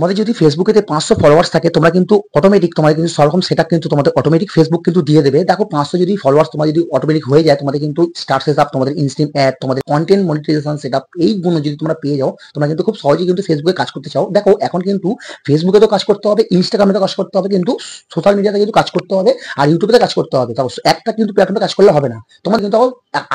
তোমাদের যদি ফেসবুকে 500 ফলোয়ার্স থাকে তোমরা কিন্তু অটোমেটিক তোমাদের কিন্তু সব রকম সেটআপ কিন্তু তোমাদের অটোমেটিক ফেসবুক কিন্তু দিয়ে দেবে। দেখো 500 যদি ফলোয়ার্স তোমার যদি অটোমেটিক হয়ে যায় তোমাদের কিন্তু স্টার সেটআপ, তোমাদের ইনস্ট্যান্ট অ্যাড, তোমাদের কন্টেন্ট মনিটাইজেশন সেটআপ, এইগুলো যদি তোমরা পেয়ে যাও তোমরা কিন্তু খুব সহজেই কিন্তু ফেসবুকে কাজ করতে চাও। দেখো এখন কিন্তু ফেসবুকে তো কাজ করতে হবে, ইনস্টাগ্রামে তো কাজ করতে হবে, কিন্তু সোশ্যাল মিডিয়াতে কিন্তু কাজ করতে হবে আর ইউটিউবে কাজ করতে হবে। তাও একটা কিন্তু প্ল্যাটফর্মে কাজ করলে হবে না। তোমার কিন্তু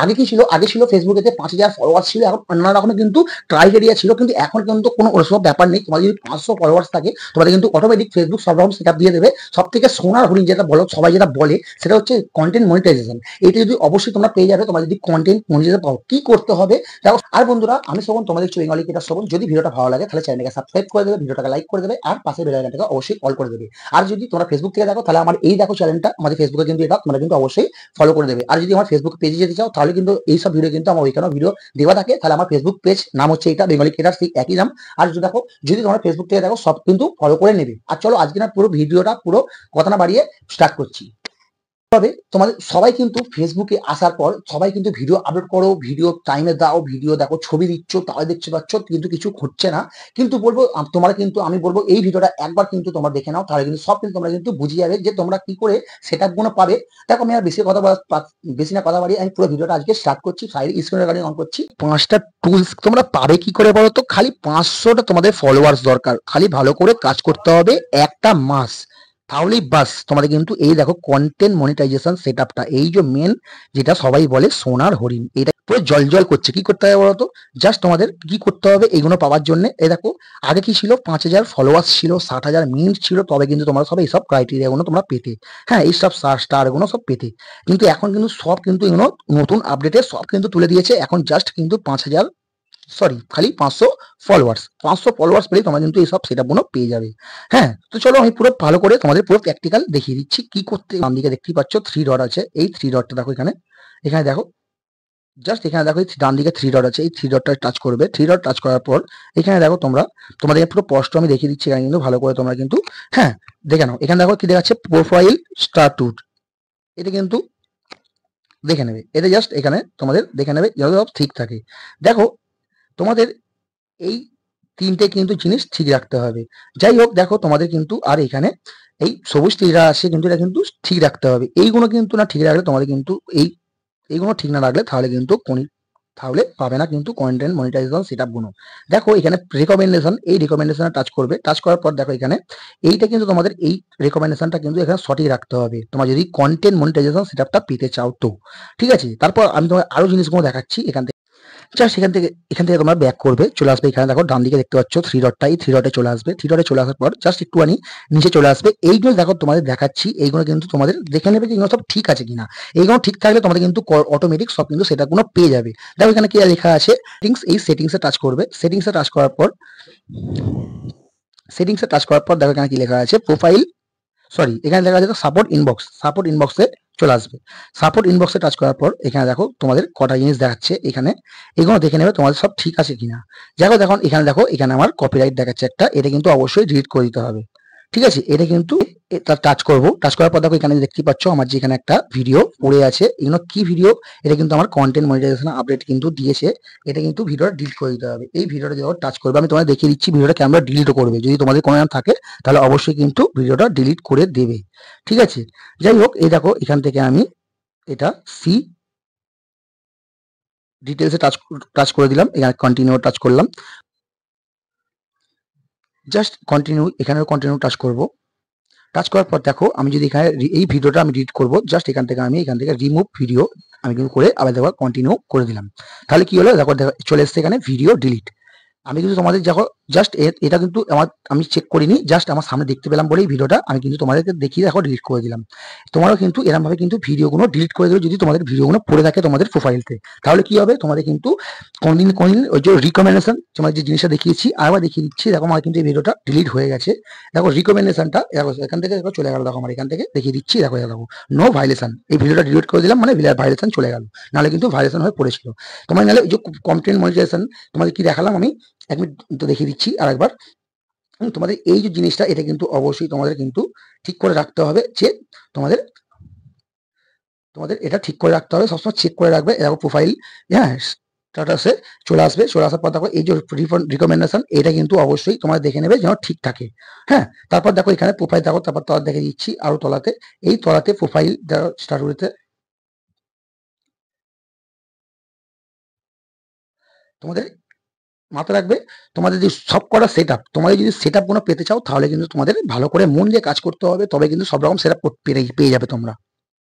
আগে কি ছিল, আগে ছিল ফেসবুকেতে 5000 ফলোয়ার্স ছিল, এখন নানা রকমের কিন্তু ক্রাইটেরিয়া ছিল, কিন্তু এখন কিন্তু কোনো ওরসব ব্যাপার নেই। তোমার যদি 500 ফলোয়ার্স থাকে তোমাদের কিন্তু অটোমেটিক ফেসবুক সব রকম সেটআপ দিয়ে দেবে। সব থেকে সোনার হরিণ যেটা বলো, সবাই যেটা বলে সেটা হচ্ছে কন্টেন্ট মনিটাইজেশন। এটা যদি অবশ্যই তোমরা পেয়ে যাবে, তোমরা যদি কন্টেন্ট মনিটাইজেশন পাও কি করতে হবে দেখো। আর বন্ধুরা আমি শোভন, তোমাদের বেঙ্গলি ক্রিয়েটর শোভন। যদি ভিডিওটা ভালো লাগে তাহলে চ্যানেলটাকে সাবস্ক্রাইব করে দেবে, ভিডিওটাকে লাইক করে দেবে আর পাশে বেল আইকনটাকে অবশ্যই অল করে দেবে। আর যদি তোমরা ফেসবুক থেকে দেখো তাহলে আমার এই দেখো চ্যানেলটা, আমাদের ফেসবুকে কিন্তু এটা তোমরা কিন্তু অবশ্যই ফলো করে দেবে। আর যদি আমার ফেসবুক পেজে যেতে চাও তাহলে কিন্তু এই সব ভিডিও কিন্তু আমার ওইখানে ভিডিও দেওয়া থাকে। তাহলে আমার ফেসবুক পেজ নাম হচ্ছে এটা বেঙ্গলি ক্রিয়েটর, ঠিক একই নাম। আর যদি দেখো, যদি তোমরা ফেসবুক থেকে দেখো সব কিন্তু ফলো করে নেবে। আর চলো আজকে না পুরো ভিডিওটা পুরো কথা না বাড়িয়ে স্টার্ট করছি। তবে তোমাদের সবাই কিন্তু ফেসবুকে আসার পর সবাই কিন্তু ভিডিও আপলোড করো, ভিডিও টাইমে দাও, ভিডিও দেখো, ছবি দিচ্ছ, তাহলে দেখতে পাচ্ছ কিন্তু কিছু হচ্ছে না। কিন্তু বলবো তোমরা কিন্তু, আমি বলবো এই ভিডিওটা একবার কিন্তু তোমরা দেখে নাও, তাহলে কিন্তু সব কিন্তু তোমরা কিন্তু বুঝে যাবে যে তোমরা কি করে সেটআপ গুলো পাবে। দেখো আমি আর বেশি না কথা বাড়িয়ে আমি পুরো ভিডিওটা আজকে স্টার্ট করছি। সাইড স্ক্রিন রেকর্ডিং অন করছি। 5টা টুলস তোমরা পাবে কি করে বলো তো? খালি 500টা তোমাদের ফলোয়ার্স দরকার, খালি ভালো করে কাজ করতে হবে একটা মাস, তাহলেই বাস তোমাদের কিন্তু এই দেখো কন্টেন্ট মনিটাইজেশন সেটআপটা, এই যে মেন, যেটা সবাই বলে সোনার হরিণ, এটা পুরো জল করছে। কি করতে হবে বলতো? জাস্ট তোমাদের কি করতে হবে এইগুলো পাওয়ার জন্য, এই দেখো আগে কি ছিল, 5000 ফলোয়ার্স ছিল, 60,000 মিনিট ছিল, তবে কিন্তু তোমরা সব এইসব ক্রাইটেরিয়া গুলো তোমরা পেতে, হ্যাঁ এইসব স্টার গুলো সব পেতে। কিন্তু এখন কিন্তু সব কিন্তু এগুলো নতুন আপডেটে সব কিন্তু তুলে দিয়েছে। এখন জাস্ট কিন্তু 5000, সরি খালি 500 ফলোয়ার্স পেলে তোমরা কিন্তু এইসব সেটআপ গুলো পেয়ে যাবে। হ্যাঁ তো চলো আমি পুরো ভালো করে তোমাদের পুরো প্র্যাকটিক্যাল দেখিয়ে দিচ্ছি কি করতে। বাম দিকে দেখতেই পাচ্ছ 3 ডট আছে, এই 3 ডটটা দেখো এখানে, এখানে দেখো, জাস্ট এখানে দেখো এই ডান দিকে 3 ডট আছে, এই 3 ডটটা টাচ করবে। 3 ডট টাচ করার পর এখানে দেখো তোমরা, তোমাদের পুরো স্পষ্ট আমি দেখিয়ে দিচ্ছি এখানে কিন্তু ভালো করে তোমরা কিন্তু, হ্যাঁ দেখে নাও। এখানে দেখো কি দেখাচ্ছে, প্রোফাইল স্ট্যাটাস, এটা কিন্তু দেখে নেবে। এটা জাস্ট এখানে তোমাদের দেখে নেবে যাতে সব ঠিক থাকে। দেখো তোমাদের এই 3টে কিন্তু জিনিস ঠিক রাখতে হবে। যাই হোক দেখো তোমাদের কিন্তু, আর এখানে এই সবুজ তীরটা আসে কিন্তু এটা কিন্তু ঠিক রাখতে হবে। এইগুলো কিন্তু না ঠিক রাখলে তোমাদের কিন্তু এইগুলো ঠিক না রাখলে তাহলে কিন্তু তাহলে পাবে না কিন্তু কন্টেন্ট মনিটাইজেশন সেটআপ গুলো। দেখো এখানে রিকমেন্ডেশন, এই রিকমেন্ডেশনে টাচ করবে। টাচ করার পর দেখো এখানে এইটা কিন্তু তোমাদের এই রিকমেন্ডেশনটা কিন্তু এখানে সঠিক রাখতে হবে তোমার যদি কন্টেন্ট মনিটাইজেশন সেটআপটা পেতে চাও তো, ঠিক আছে। তারপর আমি তোমার আরো জিনিসগুলো দেখাচ্ছি। জাস্ট এখান থেকে তোমরা ব্যাক করবে, চলে আসবে এখানে দেখো ডান দিকে দেখতে পাচ্ছ 3 ডটটা, এই 3 ডটে চলে আসবে। 3 ডটে চলে আসার পর জাস্ট একটুখানি নিচে চলে আসবে। এইগুলো দেখো তোমাদের দেখাচ্ছি, এইগুলো কিন্তু তোমাদের দেখে নেবে যে এগুলো সব ঠিক আছে কিনা। এইগুলো ঠিক থাকলে তোমাদের কিন্তু অটোমেটিক সব কিন্তু সেটা কোনো পেয়ে যাবে। দেখো এখানে কি লেখা আছে, সেটিংস, এই সেটিংসে টাচ করবে। সেটিংসে টাচ করার পর দেখো এখানে কি লেখা আছে, প্রোফাইল, সরি এখানে দেখা যাচ্ছে সাপোর্ট ইনবক্সে চলে আসবে। সাপোর্ট ইনবক্সে টাচ করার পর এখানে দেখো তোমাদের কটা জিনিস দেখাচ্ছে, এখানে এগুলো দেখে নেবে তোমাদের সব ঠিক আছে কিনা। দেখো এখানে আমার কপিরাইট দেখাচ্ছে একটা, এটা কিন্তু অবশ্যই ডিলিট করে দিতে হবে, ঠিক আছে। এটা কিন্তু টাচ করবো। টাচ করার পর দেখো এখানে দেখতে পাচ্ছ আমার যে এখানে একটা ভিডিও পড়ে আছে, এগুলো কি ভিডিও, এটা কিন্তু আমার কন্টেন্ট মনিটাইজেশন আপডেট কিন্তু দিয়েছে। এটা কিন্তু ভিডিওটা ডিলিট করে দিতে হবে। এই ভিডিওটা যখন টাচ করবে আমি তোমাদের দেখিয়ে দিচ্ছি ভিডিওটা ক্যামেরা ডিলিট করবে। যদি তোমাদের কোনো থাকে তাহলে অবশ্যই কিন্তু ভিডিওটা ডিলিট করে দেবে, ঠিক আছে। যাই হোক এই দেখো এখান থেকে আমি এটা সি ডিটেলসে টাচ করে দিলাম, এখানে কন্টিনিউ টাচ করলাম। জাস্ট কন্টিনিউ, এখানেও কন্টিনিউ টাচ করব। টাচ করার পর দেখো আমি যদি এখানে এই ভিডিওটা আমি ডিলিট করব, জাস্ট এখান থেকে রিমুভ ভিডিও আমি কিন্তু করে আবার দেখো কন্টিনিউ করে দিলাম। তাহলে কি হলো দেখো চলে এসছে এখানে ভিডিও ডিলিট। আমি কিন্তু তোমাদের দেখো জাস্ট এটা কিন্তু আমি চেক করিনি, জাস্ট আমার সামনে দেখতে পেলাম বলেই ভিডিওটা আমি কিন্তু তোমাদেরকে দেখিয়ে দেখো ডিলিট করে দিলাম। তোমরাও কিন্তু এরকম ভাবে কিন্তু ভিডিওগুলো ডিলিট করে দেবে যদি তোমাদের ভিডিওগুলো পড়ে থাকে তোমাদের প্রোফাইলতে। তাহলে কি হবে, তোমাদের কিন্তু কোনদিন ওই যে রিকমেন্ডেশন তোমার যে জিনিসটা দেখিয়েছি আবার দেখিয়ে দিচ্ছি। দেখো আমার কিন্তু এই ভিডিওটা ডিলিট হয়ে গেছে। দেখো রিকমেন্ডেশনটা দেখো এখান থেকে দেখো চলে গেল। দেখো আমার এখান থেকে দেখিয়ে দিচ্ছি, দেখো নো ভাইলেশন, এই ভিডিওটা ডিলিট করে দিলাম মানে ভাইলেশন চলে গেল, নাহলে কিন্তু ভাইলেশন হয়ে পড়েছিল। তোমার নাহলে ওই যে কন্টেন্ট মনিটাইজেশন তোমাদের কি দেখালাম আমি, এক মিনিট তো দেখিয়ে দিচ্ছি আর একবার। তোমাদের এই যে জিনিসটা এটা কিন্তু অবশ্যই তোমাদের কিন্তু ঠিক করে রাখতে হবে যে তোমাদের এটা ঠিক করে রাখতে হবে, সবসময় চেক করে রাখবে। দেখো প্রোফাইল, হ্যাঁ স্ট্যাটাসে চলে আসবে। চলে আসার পর দেখো এই যে রিকমেন্ডেশন, এটা কিন্তু অবশ্যই তোমরা দেখে নেবে যেন ঠিক থাকে। হ্যাঁ, তারপর দেখো এখানে প্রোফাইল দেখো, তারপর তলা দেখে দিচ্ছি আরো তলাতে, এই তলাতে প্রোফাইল স্টারগুলিতে তোমাদের মাথায় রাখবে, তোমাদের যদি সব করা সেট আপ, তোমাদের যদি সেট আপ কোনো পেতে চাও তাহলে কিন্তু তোমাদের ভালো করে মন দিয়ে কাজ করতে হবে, তবে কিন্তু সব রকম সেট আপ পেয়ে যাবে তোমরা।